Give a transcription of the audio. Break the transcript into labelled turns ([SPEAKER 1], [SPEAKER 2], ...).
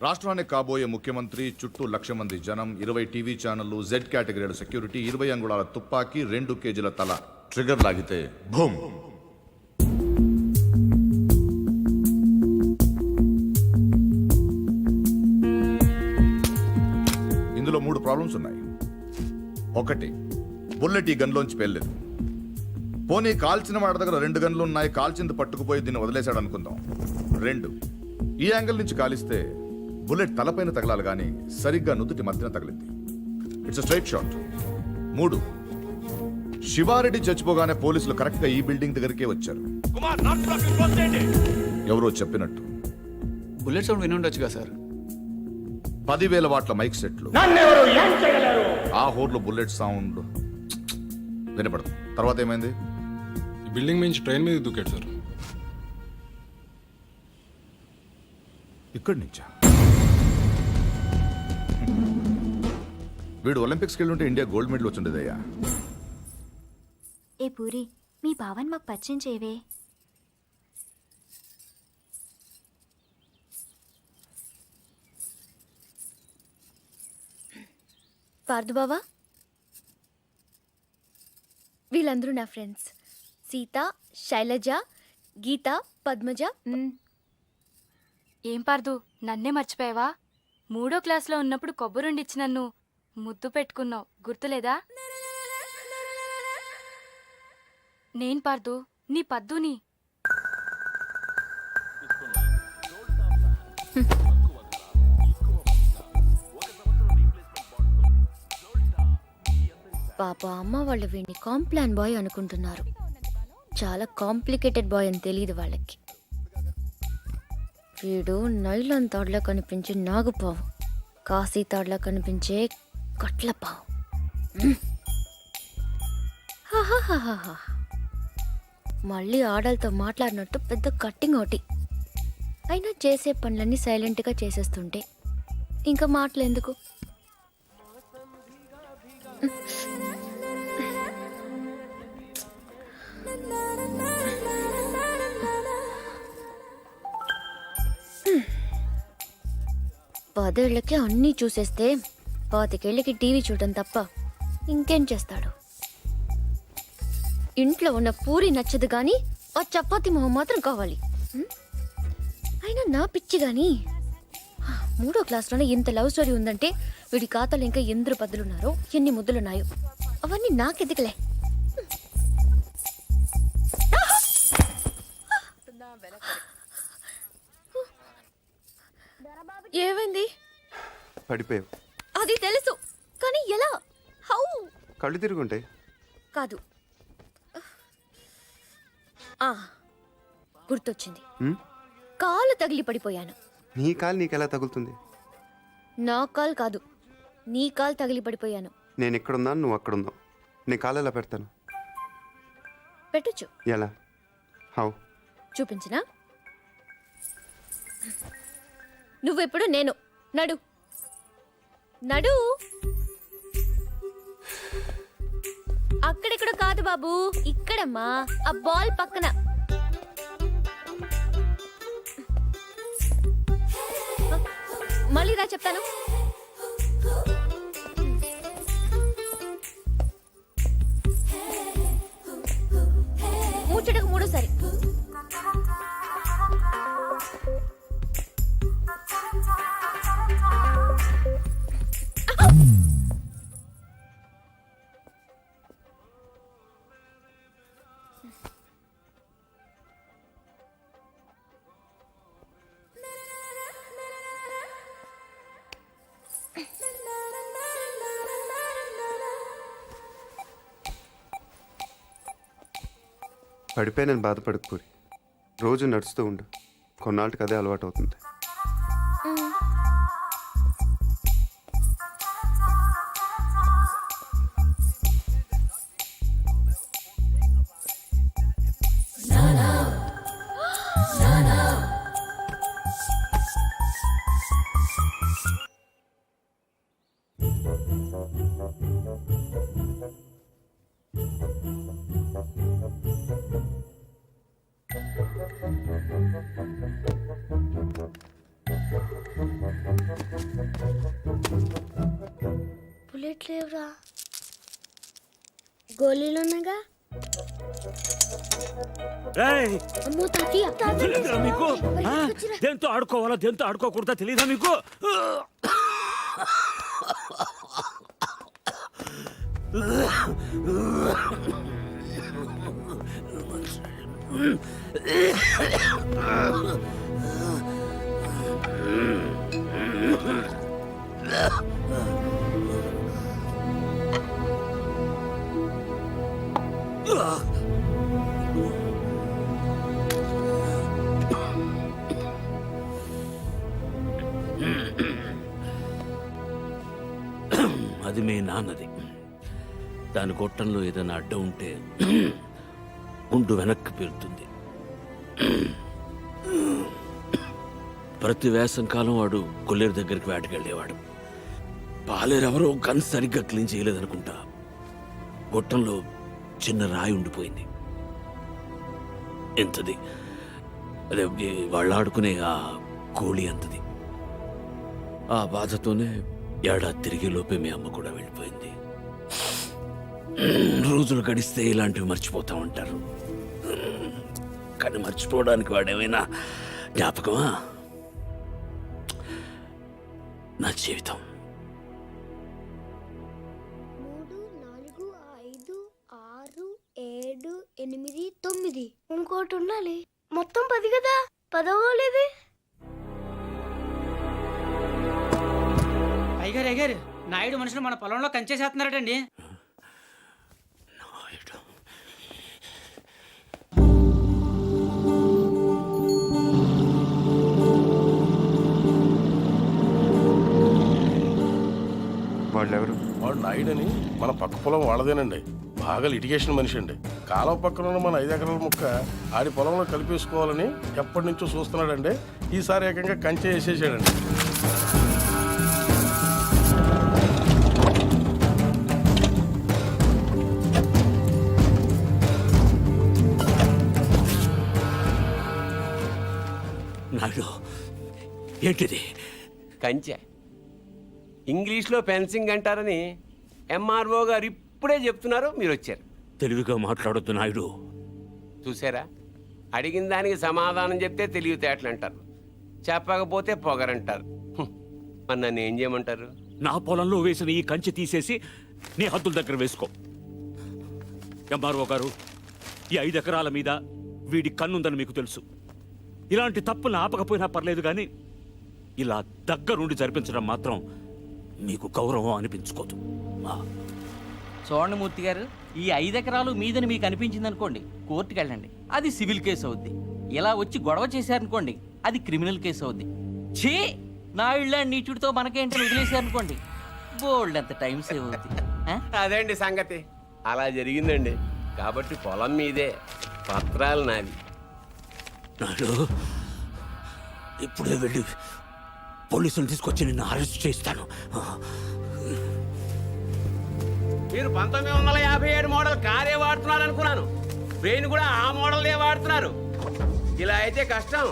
[SPEAKER 1] రాష్ట్రానికి కాబోయే ముఖ్యమంత్రి, చుట్టూ 1,00,000 మంది జనం, 20 టీవీ ఛానళ్లు, జెడ్ కేటగిరీల సెక్యూరిటీ, 20 అంగుళాల తుపాకీ, 2 కేజీల తల. ట్రిగర్ లాగితే భూమ్. ఇందులో 3 ప్రాబ్లమ్స్ ఉన్నాయి. 1, బుల్లెట్ ఈ గన్లోంచి పేర్లేదు. పోనీ కాల్చిన వాడి దగ్గర 2 గన్లు ఉన్నాయి, కాల్చింది పట్టుకుపోయి దీన్ని వదిలేశాడు అనుకుందాం. 2, ఈ యాంగిల్ నుంచి కాలిస్తే బుల్లెట్ తలపైన తగలాలి కానీ సరిగ్గా నుదుటి మధ్యన తగిలింది. It's straight shot. 3, శివారెడ్డి చచ్చిపోగానే పోలీసులు కరెక్ట్ గా ఈ బిల్డింగ్ దగ్గరికే వచ్చారు. ఎవరో చెప్పినట్టు
[SPEAKER 2] బుల్లెట్ సౌండ్ విని ఉండొచ్చుగా సార్.
[SPEAKER 1] 10,000 వాట్ల మైక్ సెట్లు, ఆ హోర్లో బుల్లెట్ సౌండ్ వినపడదు. తర్వాత ఏమైంది?
[SPEAKER 3] ఈ బిల్డింగ్ నుంచి ట్రైన్ మీద దూకాడు సార్.
[SPEAKER 1] ఇక్కడి నుంచా? వీడు ఒలింపిక్స్కి వెళ్ళి ఉంటే ఇండియా గోల్డ్ మెడల్ వచ్చిండేదయ్యా.
[SPEAKER 4] ఏ పూరి, మీ బావన్ మాకు పరిచయం చేయవే.
[SPEAKER 5] పార్దు బావా, వీళ్ళందరూ నా ఫ్రెండ్స్. సీత, శైలజ, గీత, పద్మజ.
[SPEAKER 6] ఏం పార్దు, నన్నే మర్చిపోయావా? 3వ క్లాస్లో ఉన్నప్పుడు కొబ్బరుండిచ్చి నన్ను ముద్దు పెట్టుకున్నావు, గుర్తులేదా? నేను పార్దు, నీ పద్దుని.
[SPEAKER 5] పాప అమ్మ వాళ్ళు వీడిని కాంప్లాన్ బాయ్ అనుకుంటున్నారు. చాలా కాంప్లికేటెడ్ బాయ్ అని తెలియదు వాళ్ళకి. వీడు నైలాన్ తాడ్లా కనిపించే నాగుపావు, కాశీ తాడ్లా కనిపించే కట్లపావు. మళ్ళీ ఆడలతో మాట్లాడినట్టు పెద్ద కట్టింగ్ ఒకటి. అయినా చేసే పనులన్నీ సైలెంట్గా చేసేస్తుంటే ఇంకా మాటలు ఎందుకు? పదేళ్లకి అన్నీ చూసేస్తే 25 ఏళ్ళకి టీవీ చూడటం తప్ప ఇంకేం చేస్తాడు? ఇంట్లో ఉన్న పూరి నచ్చదు కానీ ఆ చపాతి మొహం మాత్రం కావాలి. అయినా నా పిచ్చి కానీ 3వ క్లాస్లోనే ఇంత లవ్ స్టోరీ ఉందంటే వీడి ఖాతాలో ఇంకా ఎందరు పద్దులున్నారో, ఎన్ని ముద్దులున్నాయో అవన్నీ నాకెదికలే. ఏమైంది?
[SPEAKER 7] పడిపోయావు.
[SPEAKER 5] అది తెలుసు కానీ ఎలా? హౌ?
[SPEAKER 7] కళ్ళు తిరుగుంటాయి.
[SPEAKER 5] కాదు, గుర్తొచ్చింది. కాలు తగిలి పడిపోయాను.
[SPEAKER 7] నీ కాలు నీకెలా తగులుతుంది?
[SPEAKER 5] నా కాలు కాదు, నీ కాలు తగిలి పడిపోయాను.
[SPEAKER 7] నేను ఎక్కడున్నాను, నువ్వు అక్కడున్నావు. నీ కాలు ఎలా పెడతాను?
[SPEAKER 5] పెట్టొచ్చు.
[SPEAKER 7] ఎలా? హౌ?
[SPEAKER 5] చూపించినా? నువ్వెప్పుడు నేను. నడు నడు. అక్కడెక్కడ కాదు బాబు, ఇక్కడమ్మా, ఆ బాల్ పక్కన. మళ్ళీ రా చెప్తాను. ముచ్చటకు 3సారి.
[SPEAKER 7] పడిపోయి నేను బాధపడకు పూరి. రోజు నడుస్తూ ఉండు, కొన్నాళ్ళకి అదే అలవాటు అవుతుంది.
[SPEAKER 5] బుల్లెట్ లేవురా, గోళీలు ఉన్నాగా. అమ్మో తాతయ్య,
[SPEAKER 8] తెలియదురా మీకు? దేంతో ఆడుకోవాలా దేంతో ఆడుకోకూడదా తెలియదా మీకు? అది మీ నాన్నది. దాని గొట్టంలో ఏదైనా అడ్డం ఉంటే ఉండు వెనక్కి పెడుతుంది. ప్రతి వేసంకాలం వాడు కొల్లేరు దగ్గరికి వేటకెళ్ళేవాడు. పాలేరెవరో గన్ సరిగ్గా క్లీన్ చేయలేదనుకుంటా. గొట్టంలో చిన్న రాయి ఉండిపోయింది. ఎంతది, అదే వాళ్ళు ఆడుకునే ఆ కోళి అంతది. ఆ బాధతోనే ఏడాది తిరిగే లోపే మీ అమ్మ కూడా వెళ్ళిపోయింది. రోజులు గడిస్తే ఇలాంటివి మర్చిపోతా ఉంటారు, కానీ మర్చిపోవడానికి వాడేమైనా జ్ఞాపకమా? నా జీవితం.
[SPEAKER 5] 3, 4, 5, 6, 7, 8, 9 ఇంకోటి ఉండాలి. మొత్తం 10 కదా, 10
[SPEAKER 9] అయ్యారు నాయుడు మనుషులు మన పొలంలో కంచేసేస్తున్నారటండి.
[SPEAKER 7] వాళ్ళెవరు?
[SPEAKER 10] వాడు నాయుడని మన పక్క పొలం వాళ్ళదేనండి. బాగా లిటిగేషన్ మనిషి అండి. కాలం పక్కన ఉన్న మన 5 ఎకరాల ముక్క ఆడి పొలంలో కలిపేసుకోవాలని ఎప్పటి నుంచో చూస్తున్నాడండి. ఈసారి ఏకంగా కంచె వేసేసాడండి.
[SPEAKER 8] నాయుడు, ఏంటిది?
[SPEAKER 11] కంచె ఇంగ్లీష్లో ఫెన్సింగ్ అంటారని ఎంఆర్ఓ గారు ఇప్పుడే చెప్తున్నారు, మీరు వచ్చారు.
[SPEAKER 8] తెలివిగా మాట్లాడొద్దు నాయుడు.
[SPEAKER 11] చూసారా, అడిగిన దానికి సమాధానం చెప్తే తెలివితేటలు అంటారు, చెప్పకపోతే పొగరంటారు. మరి నన్ను ఏం చేయమంటారు?
[SPEAKER 8] నా పొలంలో వేసిన ఈ కంచె తీసేసి నీ హద్దుల దగ్గర వేసుకో. ఎంఆర్ఓ గారు, ఈ 5 ఎకరాల మీద వీడి కన్నుందని మీకు తెలుసు. ఇలాంటి తప్పులు ఆపకపోయినా పర్లేదు, కానీ ఇలా దగ్గరుండి జరిపించడం మాత్రం మీకు గౌరవం అనిపించుకోదు.
[SPEAKER 9] చూడండి మూర్తి గారు, ఈ 5 ఎకరాలు మీదని మీకు అనిపించింది అనుకోండి, కోర్టుకు వెళ్ళండి, అది సివిల్ కేసు అవుద్ది. ఇలా వచ్చి గొడవ చేశారనుకోండి, అది క్రిమినల్ కేసు అవుద్ది. ఛీ, నా ఇళ్ళ నీచుడితో మనకేంటి వదిలేశారనుకోండి, బోల్డ్ అంత టైం సేవ్ అవుద్ది.
[SPEAKER 11] అదేండి సంగతి, అలా జరిగిందండి. కాబట్టి పొలం మీదే, పత్రాలు నావి.
[SPEAKER 8] నాడు ఇప్పుడే వెళ్ళి పోలీసులు తీసుకొచ్చి నిన్ను అరెస్ట్ చేస్తాను.
[SPEAKER 11] మీరు 1957 మోడల్ కారే వాడుతున్నారు అనుకున్నాను. బ్రెయిన్ కూడా ఆ మోడల్దే వాడుతున్నారు. ఇలా అయితే కష్టం.